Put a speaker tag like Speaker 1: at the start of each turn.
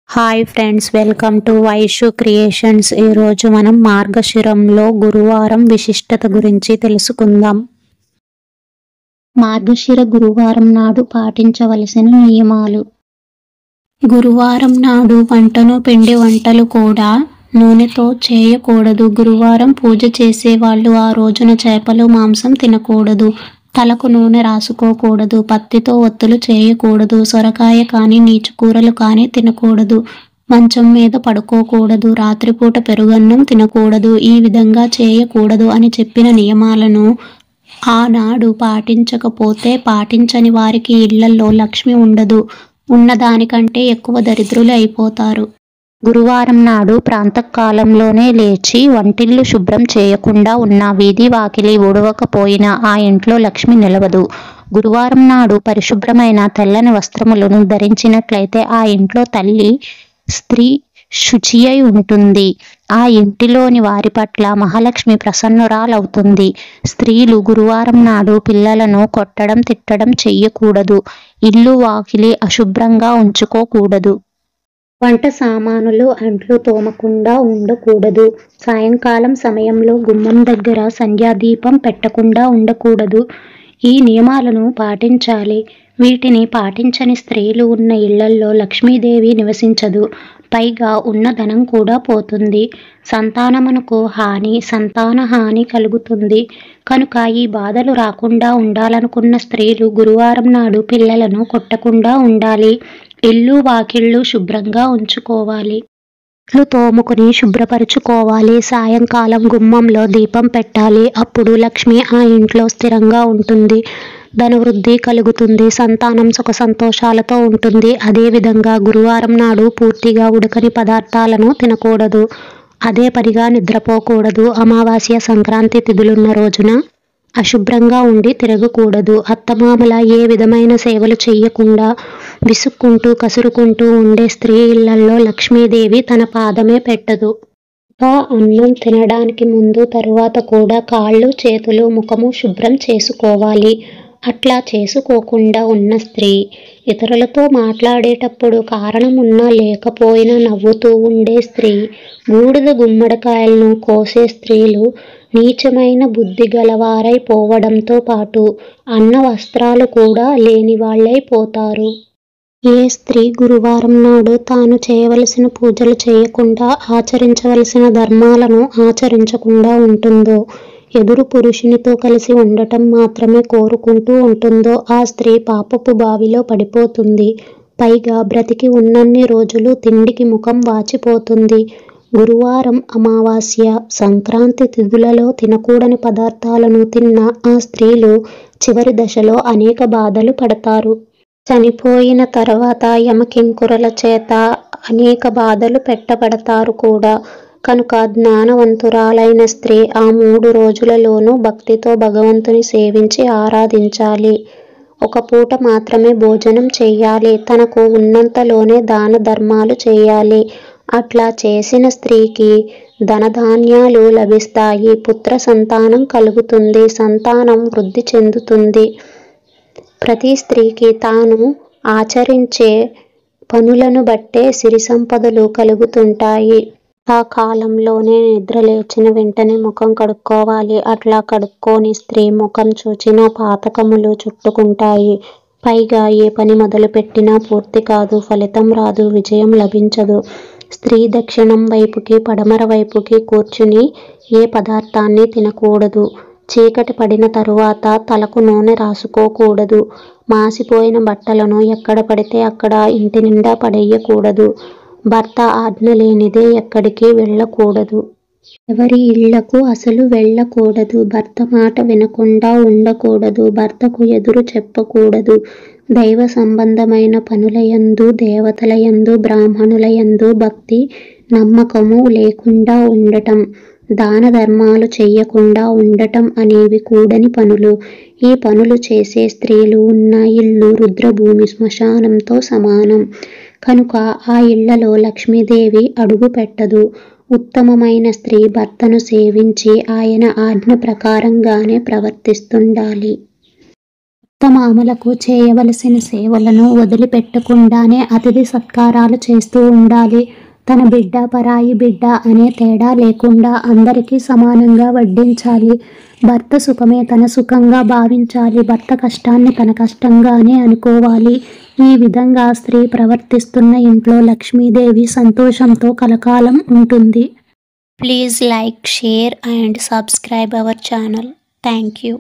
Speaker 1: Hi friends, welcome to Vaishu creations. ఈరోజు మనం మార్గశిరంలో గురువారం విశిష్టత గురించి తెలుసుకుందాం. మార్గశిర గురువారం నాడు పాటించవలసిన నియమాలు. గురువారం నాడు పిండి వంటలు కూడా నూనెతో చేయకూడదు. గురువారం పూజ చేసే వాళ్ళు ఆ రోజున చేపలు, మాంసం తినకూడదు. తలకు నూనె రాసుకోకూడదు. పత్తితో ఒత్తులు చేయకూడదు. సొరకాయ కానీ నీచు కూరలు కానీ తినకూడదు. మంచం మీద పడుకోకూడదు. రాత్రిపూట పెరుగన్నం తినకూడదు. ఈ విధంగా చేయకూడదు అని చెప్పిన నియమాలను ఆనాడు పాటించకపోతే పాటించని వారికి ఇళ్లలో లక్ష్మి ఉండదు. ఉన్నదానికంటే ఎక్కువ దరిద్రులు అయిపోతారు. గురువారం నాడు ప్రాంతకాలంలోనే లేచి వంటిల్లు శుభ్రం చేయకుండా ఉన్న వీధి వాకిలి ఊడవకపోయినా ఆ ఇంట్లో లక్ష్మి నిలవదు. గురువారం నాడు పరిశుభ్రమైన తెల్లని వస్త్రములను ధరించినట్లయితే ఆ ఇంట్లో తల్లి స్త్రీ శుచి అయి ఉంటుంది. ఆ ఇంటిలోని వారి పట్ల మహాలక్ష్మి ప్రసన్నురాలవుతుంది. స్త్రీలు గురువారం నాడు పిల్లలను కొట్టడం, తిట్టడం చెయ్యకూడదు. ఇల్లు వాకిలి అశుభ్రంగా ఉంచుకోకూడదు. వంట సామానులు అంట్లు తోమకుండా ఉండకూడదు. సాయంకాలం సమయంలో గుమ్మం దగ్గర సంధ్యాదీపం పెట్టకుండా ఉండకూడదు. ఈ నియమాలను పాటించాలి. వీటిని పాటించని స్త్రీలు ఉన్న ఇళ్లల్లో లక్ష్మీదేవి నివసించదు. పైగా ఉన్న ధనం కూడా పోతుంది. సంతానమునకు సంతాన హాని కలుగుతుంది. కనుక ఈ బాధలు రాకుండా ఉండాలనుకున్న స్త్రీలు గురువారం నాడు పిల్లలను కొట్టకుండా ఉండాలి. ఇల్లు వాకిళ్ళు శుభ్రంగా ఉంచుకోవాలి. ఇల్లు తోముకుని శుభ్రపరుచుకోవాలి. సాయంకాలం గుమ్మంలో దీపం పెట్టాలి. అప్పుడు లక్ష్మి ఆ ఇంట్లో స్థిరంగా ఉంటుంది. ధనవృద్ధి కలుగుతుంది. సంతానం సుఖ సంతోషాలతో ఉంటుంది. అదేవిధంగా గురువారం నాడు పూర్తిగా ఉడకని పదార్థాలను తినకూడదు. అదే పనిగా నిద్రపోకూడదు. అమావాస్య, సంక్రాంతి తిథులున్న రోజున అశుభ్రంగా ఉండి తిరగకూడదు. అత్తమామల ఏ విధమైన సేవలు చెయ్యకుండా విసుక్కుంటూ కసురుకుంటూ ఉండే స్త్రీ ఇళ్లలో లక్ష్మీదేవి తన పాదమే పెట్టదు. అన్నం తినడానికి ముందు తరువాత కూడా కాళ్ళు, చేతులు, ముఖము శుభ్రం చేసుకోవాలి. అట్లా చేసుకోకుండా ఉన్న స్త్రీ ఇతరులతో మాట్లాడేటప్పుడు కారణం ఉన్నా లేకపోయినా నవ్వుతూ ఉండే స్త్రీ, బూడిద గుమ్మడికాయలను కోసే స్త్రీలు నీచమైన బుద్ధి గలవారైపోవడంతో పాటు అన్న వస్త్రాలు కూడా లేని వాళ్ళైపోతారు. ఏ స్త్రీ గురువారం నాడు తాను చేయవలసిన పూజలు చేయకుండా ఆచరించవలసిన ధర్మాలను ఆచరించకుండా ఉంటుందో, ఎదురు పురుషునితో కలిసి ఉండటం మాత్రమే కోరుకుంటూ ఉంటుందో ఆ స్త్రీ పాపపు బావిలో పడిపోతుంది. పైగా బ్రతికి ఉన్నన్ని రోజులు తిండికి ముఖం వాచిపోతుంది. గురువారం, అమావాస్య, సంక్రాంతి తిథులలో తినకూడని పదార్థాలను తిన్న ఆ స్త్రీలు చివరి దశలో అనేక బాధలు పడతారు. చనిపోయిన తర్వాత యమకింకురల చేత అనేక బాధలు పెట్టబడతారు కూడా. కనుక జ్ఞానవంతురాలైన స్త్రీ ఆ 3 రోజులలోనూ భక్తితో భగవంతుని సేవించి ఆరాధించాలి. ఒక పూట మాత్రమే భోజనం చెయ్యాలి. తనకు ఉన్నంతలోనే దాన ధర్మాలు చేయాలి. అట్లా చేసిన స్త్రీకి ధనధాన్యాలు లభిస్తాయి. పుత్ర సంతానం కలుగుతుంది. సంతానం వృద్ధి చెందుతుంది. ప్రతి స్త్రీకి తాను ఆచరించే పనులను బట్టే సిరి సంపదలు కలుగుతుంటాయి. ఆ కాలంలోనే నిద్ర లేచిన వెంటనే ముఖం కడుక్కోవాలి. అట్లా కడుక్కోని స్త్రీ ముఖం చూచిన పాతకములు చుట్టుకుంటాయి. పైగా ఏ పని మొదలుపెట్టినా పూర్తి కాదు, ఫలితం రాదు, విజయం లభించదు. స్త్రీ దక్షిణం వైపుకి, పడమర వైపుకి కూర్చుని ఏ పదార్థాన్ని తినకూడదు. చీకటి పడిన తరువాత తలకు నూనె రాసుకోకూడదు. మాసిపోయిన బట్టలను ఎక్కడ పడితే అక్కడ ఇంటి నిండా పడేయకూడదు. భర్త ఆజ్ఞ లేనిదే ఎక్కడికి వెళ్ళకూడదు. ఎవరి ఇళ్లకు అసలు వెళ్ళకూడదు. భర్త మాట వినకుండా ఉండకూడదు. భర్తకు ఎదురు చెప్పకూడదు. దైవ సంబంధమైన పనులయందు, దేవతలయందు, బ్రాహ్మణులయందు భక్తి, నమ్మకము లేకుండా ఉండటం, దాన ధర్మాలు చెయ్యకుండా ఉండటం అనేవి కూడని పనులు. ఈ పనులు చేసే స్త్రీలు ఉన్న ఇల్లు రుద్రభూమి, శ్మశానంతో సమానం. కనుక ఆ ఇళ్లలో లక్ష్మీదేవి అడుగు పెట్టదు. ఉత్తమమైన స్త్రీ భర్తను సేవించి ఆయన ఆజ్ఞ ప్రకారంగానే ప్రవర్తిస్తుండాలి. అత్తమామలకు చేయవలసిన సేవలను వదిలిపెట్టకుండానే అతిథి సత్కారాలు చేస్తూ ఉండాలి. తన బిడ్డ పరాయి బిడ్డ అనే తేడా లేకుండా అందరికీ సమానంగా వడ్డించాలి. భర్త సుఖమే తన సుఖంగా భావించాలి. భర్త కష్టాన్ని తన కష్టంగానే అనుకోవాలి. ఈ విధంగా స్త్రీ ప్రవర్తిస్తున్న ఇంట్లో లక్ష్మీదేవి సంతోషంతో కలకాలం ఉంటుంది. Please like, share and subscribe our channel. Thank you.